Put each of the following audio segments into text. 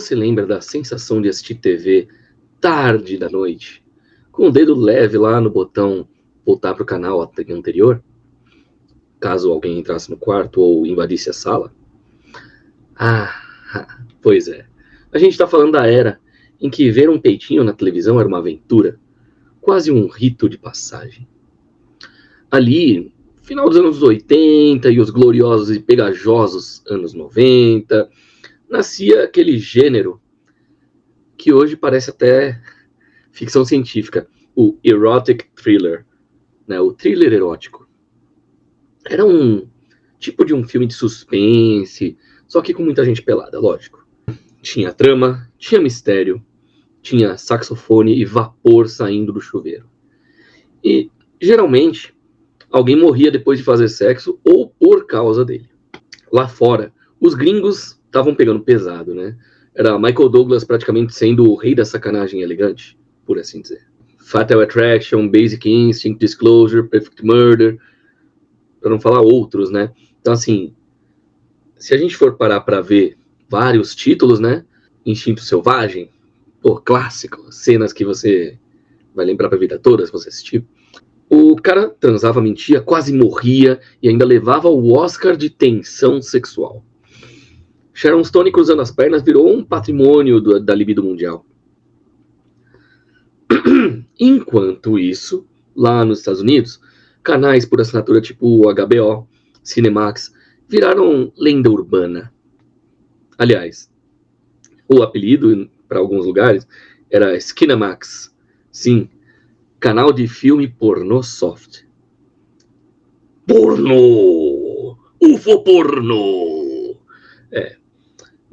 você lembra da sensação de assistir TV tarde da noite, com o dedo leve lá no botão voltar para o canal anterior, caso alguém entrasse no quarto ou invadisse a sala? Pois é. A gente está falando da era em que ver um peitinho na televisão era uma aventura, quase um rito de passagem. Ali, final dos anos 80 e os gloriosos e pegajosos anos 90, nascia aquele gênero que hoje parece até ficção científica, o erotic thriller, né? O thriller erótico. Era um tipo de um filme de suspense, só que com muita gente pelada, lógico. Tinha trama, tinha mistério, tinha saxofone e vapor saindo do chuveiro. E, geralmente, alguém morria depois de fazer sexo ou por causa dele. Lá fora, os gringos estavam pegando pesado, né? Era Michael Douglas praticamente sendo o rei da sacanagem elegante, por assim dizer. Fatal Attraction, Basic Instinct, Disclosure, Perfect Murder, para não falar outros, né? Então, assim, se a gente for parar para ver vários títulos, né? Instinto Selvagem, clássico, cenas que você vai lembrar pra vida toda se você assistir. O cara transava, mentia, quase morria e ainda levava o Oscar de tensão sexual. Sharon Stone cruzando as pernas virou um patrimônio da libido mundial. Enquanto isso, lá nos Estados Unidos, canais por assinatura tipo o HBO, Cinemax, viraram lenda urbana. Aliás, o apelido, para alguns lugares, era Skinemax. Sim, canal de filme pornô soft. Pornô! UFO pornô!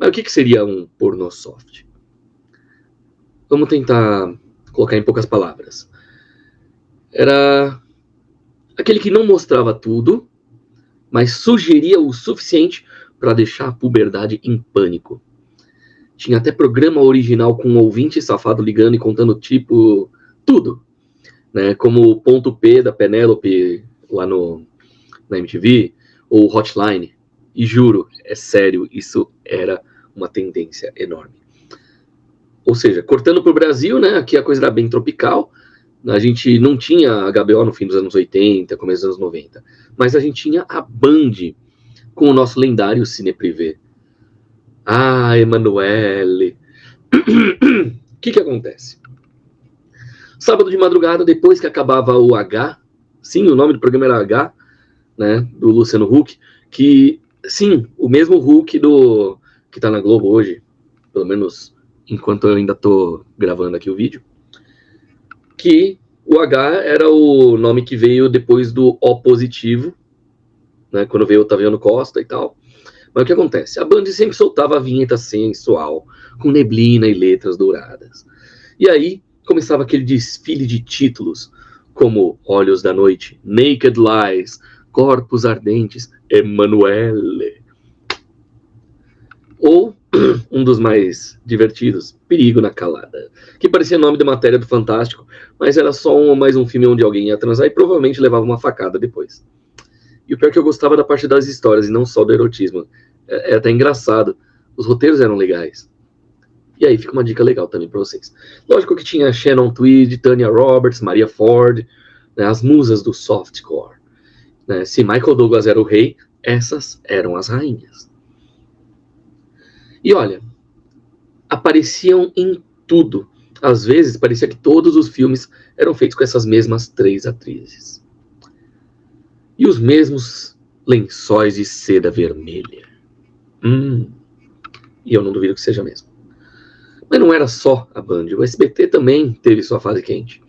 Mas o que seria um pornô soft? Vamos tentar colocar em poucas palavras. Era aquele que não mostrava tudo, mas sugeria o suficiente para deixar a puberdade em pânico. Tinha até programa original com um ouvinte safado ligando e contando, tipo, tudo. Né? Como o Ponto P da Penélope lá na MTV, ou Hotline. E juro, é sério, isso era uma tendência enorme. Ou seja, cortando pro Brasil, né? Aqui a coisa era bem tropical. A gente não tinha HBO no fim dos anos 80, começo dos anos 90. Mas a gente tinha a Band com o nosso lendário Cine Privé. Emanuele. O que acontece? Sábado de madrugada, depois que acabava o H, sim, o nome do programa era H, né, do Luciano Huck, que, sim, o mesmo Huck que tá na Globo hoje, pelo menos enquanto eu ainda tô gravando aqui o vídeo, que o H era o nome que veio depois do O positivo, né, quando veio o Otaviano Costa e tal. Mas o que acontece? A Band sempre soltava a vinheta sensual, com neblina e letras douradas. E aí começava aquele desfile de títulos, como Olhos da Noite, Naked Lies, Corpos Ardentes, Emanuele. Ou, um dos mais divertidos, Perigo na Calada, que parecia nome da matéria do Fantástico, mas era só mais um filme onde alguém ia transar e provavelmente levava uma facada depois. E o pior é que eu gostava da parte das histórias e não só do erotismo. É até engraçado. Os roteiros eram legais. E aí fica uma dica legal também pra vocês. Lógico que tinha Shannon Tweed, Tanya Roberts, Maria Ford, né, as musas do softcore. Né? Se Michael Douglas era o rei, essas eram as rainhas. E olha, apareciam em tudo. Às vezes parecia que todos os filmes eram feitos com essas mesmas 3 atrizes. E os mesmos lençóis de seda vermelha. E eu não duvido que seja mesmo. Mas não era só a Band. O SBT também teve sua fase quente.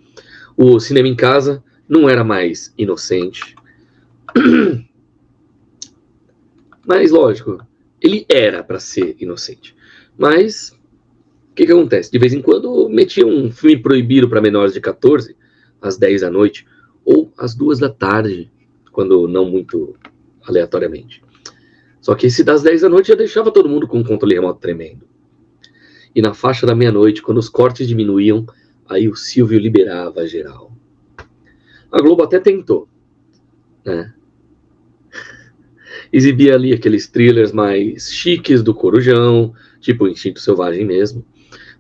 O cinema em casa não era mais inocente. Mas, lógico, ele era para ser inocente. Mas, o que acontece? De vez em quando metia um filme proibido para menores de 14, às 10 da noite, ou às 2 da tarde, quando não muito aleatoriamente. Só que esse das 10 da noite já deixava todo mundo com um controle remoto tremendo. E na faixa da meia-noite, quando os cortes diminuíam, aí o Silvio liberava geral. A Globo até tentou, né? Exibia ali aqueles thrillers mais chiques do Corujão, tipo Instinto Selvagem mesmo,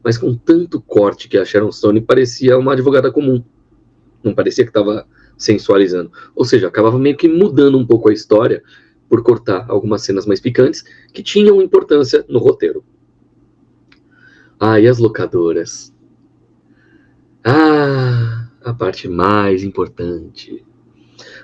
mas com tanto corte que a Sharon Stone parecia uma advogada comum. Não parecia que estava sensualizando. Ou seja, acabava meio que mudando um pouco a história por cortar algumas cenas mais picantes que tinham importância no roteiro. Ah, e as locadoras? Ah, a parte mais importante.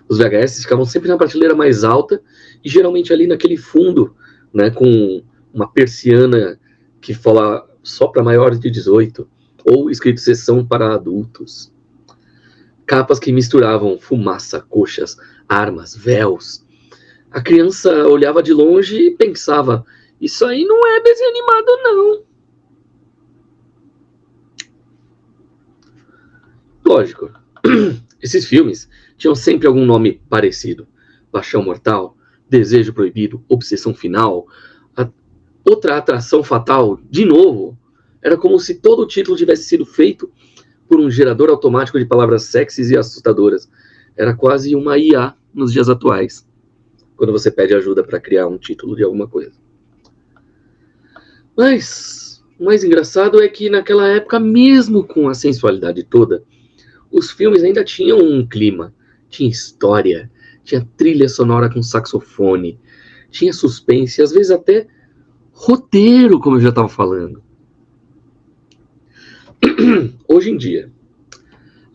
Os VHS ficavam sempre na prateleira mais alta e geralmente ali naquele fundo, né, com uma persiana que fala só para maiores de 18 ou escrito sessão para adultos. Capas que misturavam fumaça, coxas, armas, véus. A criança olhava de longe e pensava: isso aí não é desenho animado, não. Lógico, esses filmes tinham sempre algum nome parecido. Paixão Mortal, Desejo Proibido, Obsessão Final, Outra Atração Fatal, de novo. Era como se todo o título tivesse sido feito por um gerador automático de palavras sexys e assustadoras. Era quase uma IA nos dias atuais, quando você pede ajuda para criar um título de alguma coisa. Mas o mais engraçado é que naquela época, mesmo com a sensualidade toda, os filmes ainda tinham um clima, tinha história, tinha trilha sonora com saxofone, tinha suspense, às vezes até roteiro, como eu já estava falando. Hoje em dia,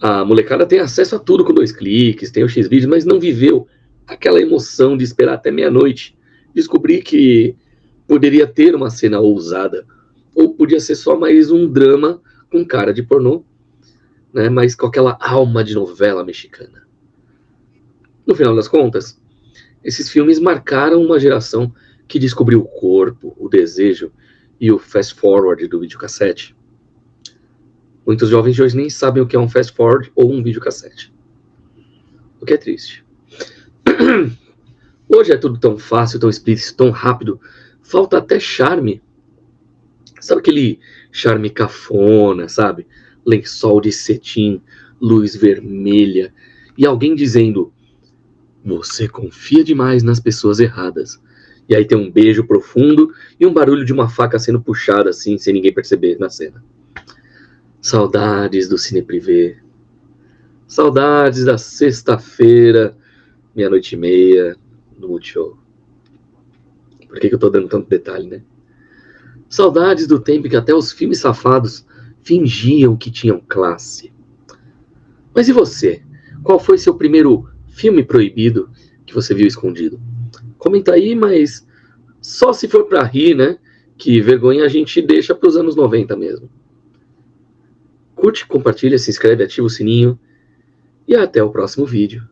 a molecada tem acesso a tudo com 2 cliques, tem o Xvideos, mas não viveu aquela emoção de esperar até meia-noite, descobrir que poderia ter uma cena ousada, ou podia ser só mais um drama com cara de pornô, né, mas com aquela alma de novela mexicana. No final das contas, esses filmes marcaram uma geração que descobriu o corpo, o desejo e o fast forward do videocassete. Muitos jovens de hoje nem sabem o que é um fast forward ou um videocassete. O que é triste. Hoje é tudo tão fácil, tão explícito, tão rápido. Falta até charme. Sabe aquele charme cafona, sabe? Lençol de cetim, luz vermelha. E alguém dizendo: você confia demais nas pessoas erradas. E aí tem um beijo profundo e um barulho de uma faca sendo puxada assim, sem ninguém perceber na cena. Saudades do Cine Privé. Saudades da sexta-feira, 00:30, no Multishow. Por que eu tô dando tanto detalhe, né? Saudades do tempo que até os filmes safados fingiam que tinham classe. Mas e você? Qual foi seu primeiro filme proibido que você viu escondido? Comenta aí, mas só se for pra rir, né? Que vergonha a gente deixa pros anos 90 mesmo. Curte, compartilha, se inscreve, ativa o sininho e até o próximo vídeo.